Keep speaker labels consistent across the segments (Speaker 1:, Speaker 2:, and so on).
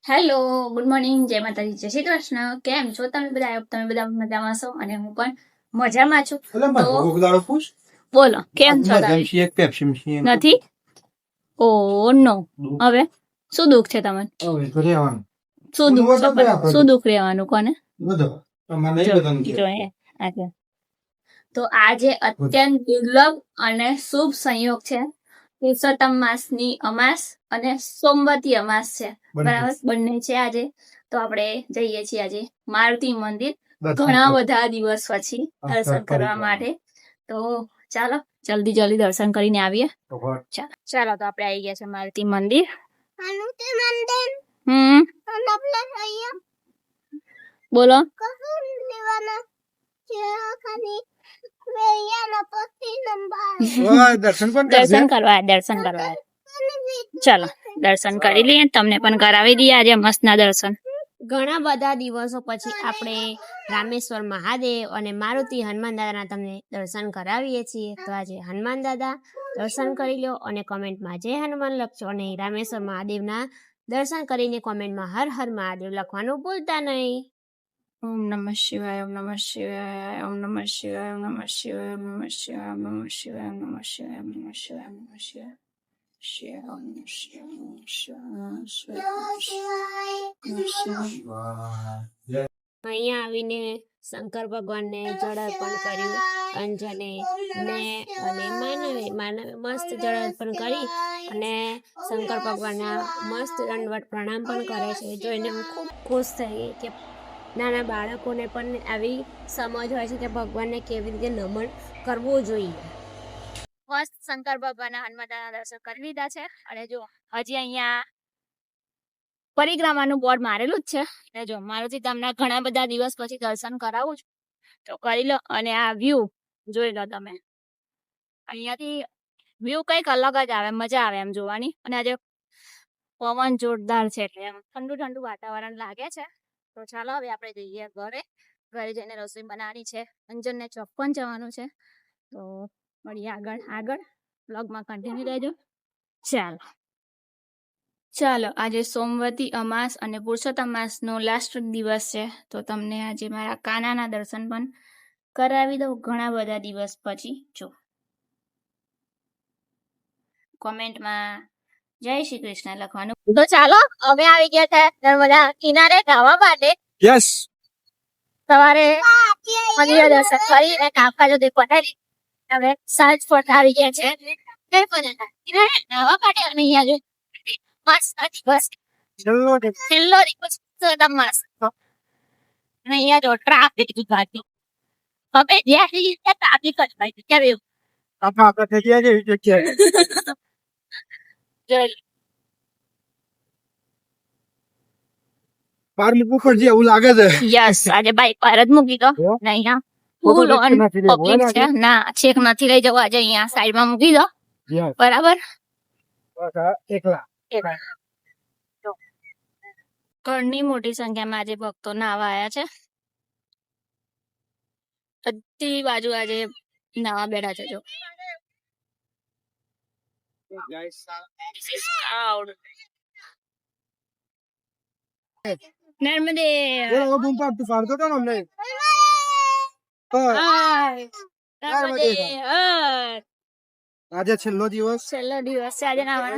Speaker 1: Hello, good morning, જય માતાજી, જય શ્રી કૃષ્ણ. કેમ છો તમે બધા? તમે બધા મજામાં છો અને હું પણ મજામાં છું. તો બોલો, કેમ છો તમે? નથી? ઓ નો. હવે શું દુઃખ છે તમને? શું દુઃખ છે? શું દુઃખ રહેવાનું કોને? તો આજે અત્યંત દુર્લભ અને શુભ સંયોગ છે. પુરુષોત્તમ માસની અમાસ અને સોમવતી અમાસ છે, બરાબર? બંને છે આજે. તો આપણે જઈએ છીએ આજે મારુતિ મંદિર ઘણા બધા દિવસ પછી દર્શન કરવા માટે. તો ચાલો જલ્દી દર્શન કરીને આવીએ. ચાલો તો આપણે આવી ગયા છે મારુતિ મંદિર. બોલો. દર્શન કરવા ચાલો દર્શન કરી લઈએ, તમને પણ કરાવી દઈએ આજે મસ્તના દર્શન.
Speaker 2: ઘણા બધા દિવસો પછી આપણે રામેશ્વર મહાદેવ અને મારુતિ હનુમાન દાદાના તમને દર્શન કરાવીએ છીએ. તો આજે હનુમાન દાદા દર્શન કરી લો અને કોમેન્ટમાં જય હનુમાન લખજો અને રામેશ્વર મહાદેવના દર્શન કરીને કોમેન્ટમાં હર હર મહાદેવ લખવાનું ભૂલતા નહીં.
Speaker 1: ઓમ નમઃ શિવાય, ઓમ નમઃ શિવાય, ઓમ નમઃ શિવાય, ઓમ નમઃ શિવાય, ઓમ નમઃ શિવાય, ઓમ નમઃ શિવાય, ઓમ નમઃ શિવાય, ઓમ નમઃ શિવાય, ઓમ નમઃ શિવાય.
Speaker 2: અહીંયા આવીને શંકર ભગવાનને જળ અર્પણ કર્યું. અંજને મેં અને માનવે મસ્ત જળ અર્પણ કરી અને શંકર ભગવાનના મસ્ત દંડવત પ્રણામ પણ કરે છે. જોઈને હું ખૂબ ખુશ થઈ ગઈ કે નાના બાળકોને પણ આવી સમજ હોય છે કે ભગવાનને કેવી રીતે નમન કરવું જોઈએ.
Speaker 1: મસ્ત શંકર ભગવાનના હનુમાનના દર્શન કરી લીધા છે અને જો હજી અહીંયા પરિક્રમાનું બોર્ડ મારેલું જ છે. અને જો મારુતિ તમને ઘણા બધા દિવસ પછી દર્શન કરાવું છું તો કરી લો. અને આ વ્યૂ જોઈ લો તમે. અહીંયાથી વ્યૂ કંઈક અલગ જ આવે, મજા આવે એમ જોવાની. અને આજે પવન જોરદાર છે એટલે એમ ઠંડુ વાતાવરણ લાગે છે. તો ચાલો હવે આપણે જઈએ ઘરે જઈને રસોઈ બનાવવાની છે. અંજનને ચોક પણ જવાનું છે. તો મળીએ આગળ બ્લોગમાં કન્ટિન્યુ રહેજો. ચાલો આજે સોમવતી અમાસ અને પુરુષોત્તમ માસનો લાસ્ટ દિવસ છે. તો તમને આજે મારા કાનાના દર્શન પણ કરાવી દઉં ઘણા બધા દિવસ પછી. જો કોમેન્ટમાં જય શ્રી કૃષ્ણ લખવાનું. તો ચાલો અમે આવી ગયા છે નર્મદા કિનારે નાહવા માટે.
Speaker 3: યસ,
Speaker 1: સવારે મંદિરે દર્શન કરી અને કામકાજો પતાવી હવે સાંજ પડતા આવી ગયા છે નાહવા માટે. અને અહીંયા જો છેલ્લો દિવસ પુરુષોત્તમ માસ અને અહીંયા જો ટ્રાફિક ગાડી હવે જ્યાં ટ્રાફિક જ ભાઈ કેવું
Speaker 3: બાર મૂકવું પડશે એવું લાગે છે.
Speaker 1: યસ આજે બાઈક પર જ મૂકી દો. નહીં હા, ફૂલ ઓન પબ્લિક છે. ના છેક નથી લઈ જવું. આજે અહીંયા સાઈડમાં મૂકી દો. બરાબર.
Speaker 3: એકલા
Speaker 1: ઘરની મોટી સંખ્યામાં આજે ભક્તો નાહવા આવ્યા છે. બધી બાજુ આજે નાહવા બેઠા છે. જો નર્મદે
Speaker 3: આજે છેલ્લો દિવસ
Speaker 1: છે આજે નાહવાનો.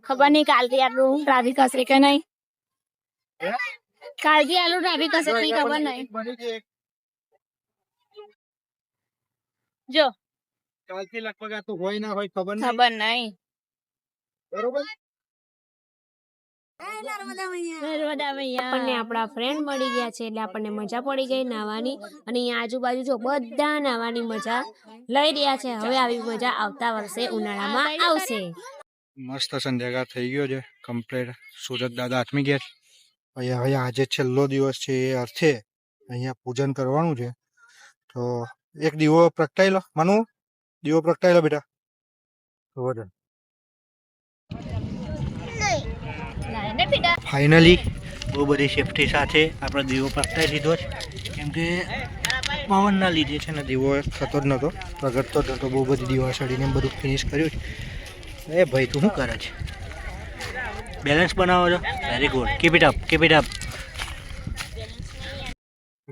Speaker 1: ખબર નહીં કાલથી આટલું ટ્રાફિક હશે કે નહીં. કાલથી આટલું ટ્રાફિક હશે કઈ ખબર નહીં. જો
Speaker 3: કાલથી લગભગ આ તો હોય ના હોય ખબર
Speaker 1: નહીં.
Speaker 3: બરોબર.
Speaker 2: આપણને આપણા ફ્રેન્ડ મળી ગયા છે એટલે આપણને મજા પડી ગઈ નાહવાની. અને અહીંયા આજુબાજુ જો બધા નાહવાની મજા લઈ રહ્યા છે. હવે આવી મજા આવતા વર્ષે ઉનાળામાં આવશે.
Speaker 3: મસ્ત સંધ્યાકાળ થઈ ગયો છે કમ્પ્લીટ. સુરત દાદા આથમી ગયા છે. અહીંયા આજે છેલ્લો દિવસ છે એ અર્થે અહીંયા પૂજન કરવાનું છે. તો એક દીવો પ્રગટાઈ લો. માનું દીવો પ્રગટાઈ લો બેટા. ફાઇનલી બહુ બધી સેફટી સાથે આપણે દીવો પ્રગટાઈ દીધો છે. કેમ કે પવનના લીધે છે ને દીવો થતો જ નહોતો, પ્રગટતો જ નહોતો. બહુ બધી દીવા સળીને બધું ફિનિશ કર્યું છે. એ ભાઈ તું શું કરે છે? બેલેન્સ બનાવો છો very good keep it up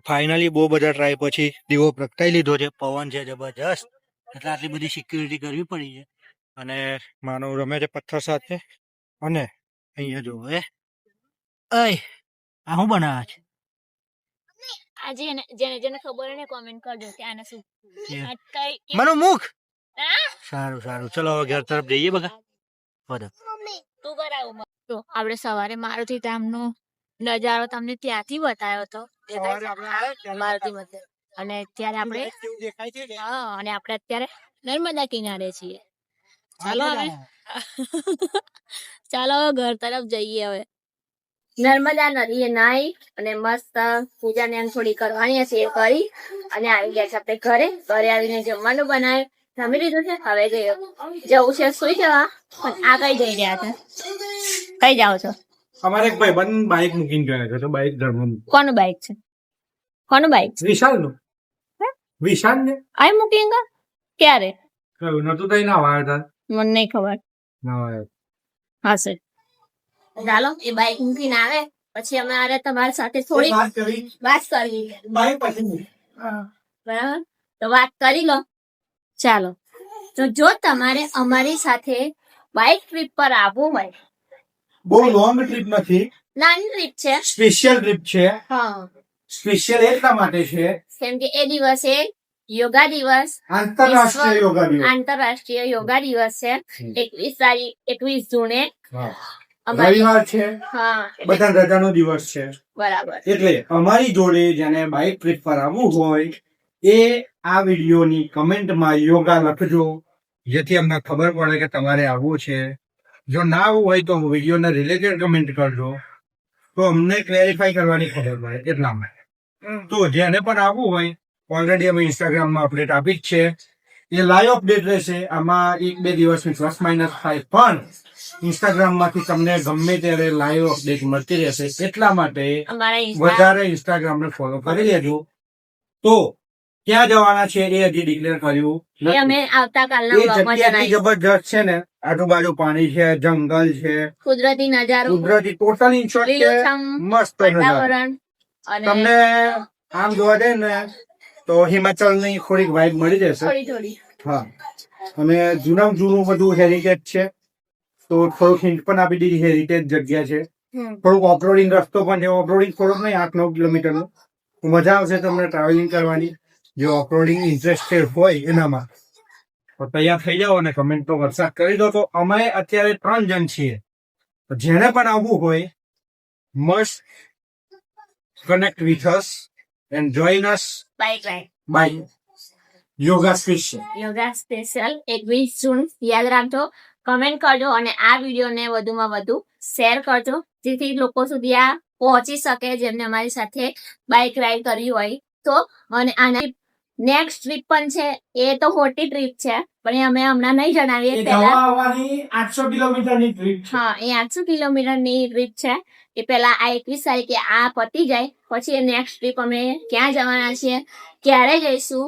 Speaker 3: finally બહુ બધા ટ્રાય પછી દીવો પ્રગટાઈ લીધો છે. પવન છે જબરજસ્ત એટલે આટલી બધી સિક્યુરિટી કરવી પડી છે. અને માનવ રમે છે પથ્થર સાથે. અને અહીંયા જો એ આ શું બનાવે છે?
Speaker 1: આ જેને જેને ખબર હોય ને કોમેન્ટ કરજો કે આને શું આ કઈ
Speaker 3: મારું મુખ.
Speaker 1: હા?
Speaker 3: સારું ચલો હવે ઘર તરફ જઈએ બધા.
Speaker 1: તું કરાવું તો આપણે સવારે મારુતિ ધામનો નજારો તમને ત્યાંથી બતાવ્યો હતો મારુતિ મંદિર. અને અત્યારે આપણે અને આપણે અત્યારે નર્મદા કિનારે છીએ. ચાલો હવે ચાલો હવે ઘર તરફ જઈએ. હવે નર્મદા નદીએ નાઈ અને મસ્ત પૂજા ને થોડી કરવાની હશે એ કરી અને આવી ગયા છે આપણે ઘરે. ઘરે આવીને જમવાનું બનાવ્યું, જમી લીધું છે. હવે જવું છે સુઈ જવા. પણ આ કઈ જઈ રહ્યા છે? કઈ જાઓ છો?
Speaker 3: અમારે એક ભાઈ બંધ બાઇક મૂકીને ગયા છે તો બાઇક ધર્મ
Speaker 1: કોનું બાઈક છે? કોનું બાઈક છે?
Speaker 3: વિશાલ નું. વિશાલ ને
Speaker 1: આઈ મૂકી ગયા? ક્યારે?
Speaker 3: કયું નતું તઈ ના વાળતા
Speaker 1: મને નહીં ખબર.
Speaker 3: ના વાળ
Speaker 1: હશે. ચાલો એ બાઈક મૂકીને આવે પછી અમારે તમારી સાથે થોડી
Speaker 3: વાત કરી
Speaker 1: વાત કરવી છે.
Speaker 3: બાઇક પછી
Speaker 1: બરાબર, તો વાત કરી લો. ચાલો, તો જો તમારે અમારી સાથે બાઇક ટ્રીપ પર આવવું હોય,
Speaker 3: બહુ લોંગ ટ્રીપ નથી,
Speaker 1: નાની ટ્રીપ છે.
Speaker 3: સ્પેશિયલ ટ્રીપ છે.
Speaker 1: હા,
Speaker 3: સ્પેશિયલ એટલા માટે છે
Speaker 1: કેમ કે એ દિવસે યોગા દિવસ,
Speaker 3: આંતરરાષ્ટ્રીય યોગા દિવસ.
Speaker 1: આંતરરાષ્ટ્રીય યોગા દિવસ છે. 21 જૂને
Speaker 3: હા.
Speaker 1: અમારી
Speaker 3: રવિવાર છે,
Speaker 1: હા
Speaker 3: બધા રજાનો દિવસ છે.
Speaker 1: બરાબર.
Speaker 3: એટલે અમારી જોડે જેને બાઇક ટ્રીપ પર આવવું હોય એ આ વિડીયોની કમેન્ટમાં યોગા લખજો, જેથી અમને ખબર પડે કે તમારે આવવું છે. જો ના આવવું હોય તો વિડીયોના રિલેટેડ કમેન્ટ કરજો તો અમને ક્લેરિફાઈ કરવાની ખબર પડે એટલા માટે. તો જેને પણ આવવું હોય ઓલરેડી અમે ઇન્સ્ટાગ્રામમાં અપડેટ આપી જ છે. એ લાઈવ અપડેટ રહેશે. આમાં 1-2 દિવસની પ્લસ માઇનસ થાય પણ ઇન્સ્ટાગ્રામમાંથી તમને ગમે ત્યારે લાઈવ અપડેટ મળતી રહેશે. એટલા માટે
Speaker 1: અમારા
Speaker 3: વધારે ઇન્સ્ટાગ્રામને ફોલો કરી લેજો. તો ક્યાં જવાના છે એ હજી ડિક્લેર કર્યું
Speaker 1: એ અમે
Speaker 3: નથી.
Speaker 1: આવતાકાલના
Speaker 3: એ
Speaker 1: બ્લોગમાં
Speaker 3: જગ્યા એટલી
Speaker 1: જણાવીશું.
Speaker 3: જબરજસ્ત છે ને, આજુબાજુ પાણી છે, જંગલ છે,
Speaker 1: કુદરતી નજારો,
Speaker 3: કુદરતી ટોટલ ઇન્શોર્ટ છે,
Speaker 1: લીલોછમ
Speaker 3: મસ્ત નજારો.
Speaker 1: વાતાવરણ અને
Speaker 3: તમને આમ જોવા જાય ને તો હિમાચલની થોડીક વાઇબ મળી જશે.
Speaker 1: થોડી
Speaker 3: હા, અને જૂનામાં જૂનું બધું હેરિટેજ છે તો થોડુંક હિન્ટ પણ આપી દીધી. હેરિટેજ જગ્યા છે. થોડુંક ઓફરોડિંગ રસ્તો પણ છે. ઓફરોડિંગ થોડુંક નહીં, 8-9 કિલોમીટરનું. મજા આવશે તમને ટ્રાવેલિંગ કરવાની. જે ઓફરોડિંગ ઇન્ટરેસ્ટેડ હોય એનામાં તો તૈયાર થઈ જાઓ અને કમેન્ટ તો વરસાદ કરી દો. તો અમે અત્યારે 3 જણ છીએ. તો જેને પણ આવવું હોય must connect with us and join us
Speaker 1: bike ride
Speaker 3: by yoga special.
Speaker 1: Yoga special 21 June યાદ રાખજો. કમેન્ટ કરજો અને આ વિડીયોને વધુમાં વધુ શેર કરજો જેથી લોકો સુધી આ પહોંચી શકે જેમને અમારી સાથે બાઇક રાઈડ કરવી હોય તો. અને આના નેક્સ્ટ ટ્રીપ પણ છે. એ તો ખોટી ટ્રીપ છે પણ એ અમે હમણાં નહીં જણાવીએ. પહેલા
Speaker 3: 800 કિલોમીટરની ટ્રીપ છે.
Speaker 1: હા, એ 800 કિલોમીટરની ટ્રીપ છે. એ પહેલા આ 21 તારીખે આ પતી જાય પછી એ નેક્સ્ટ ટ્રીપ અમે ક્યાં જવાના છીએ, ક્યારે જઈશું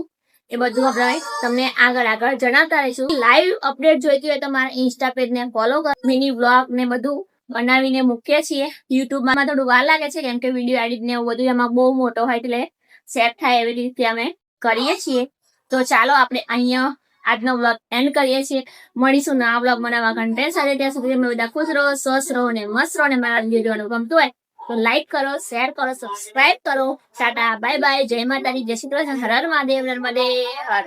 Speaker 1: એ બધું આપણે તમને આગળ જણાવતા રહીશું. લાઈવ અપડેટ જોઈતી હોય તો મારા ઇન્સ્ટા પેજને ફોલો કરો. મિની બ્લોગ ને બધું બનાવીને મૂકીએ છીએ. યુટ્યુબમાં થોડું વાર લાગે છે કેમ કે વિડીયો એડિટ ને એવું બધું એમાં બહુ મોટો હોય એટલે સેટ થાય એવી રીતે અમે કરીએ છીએ. તો ચાલો આપણે અહીંયા આજનો બ્લોગ એન્ડ કરીએ છીએ. મળીશું નવા બ્લોગ બનાવવા કન્ટેન્ટ સાથે. ત્યાં સુધી તમે બધા ખુશ રહો, સ્વસ્થ રહો ને મસ્ત રહો. ને મારા વિડીયો ગમતું હોય તો લાઈક કરો, શેર કરો, સબસ્ક્રાઇબ કરો. ટાટા, બાય બાય, જય માતાજી, જય શ્રી કૃષ્ણ, હર હર મહાદેવ, નર્મદે હર.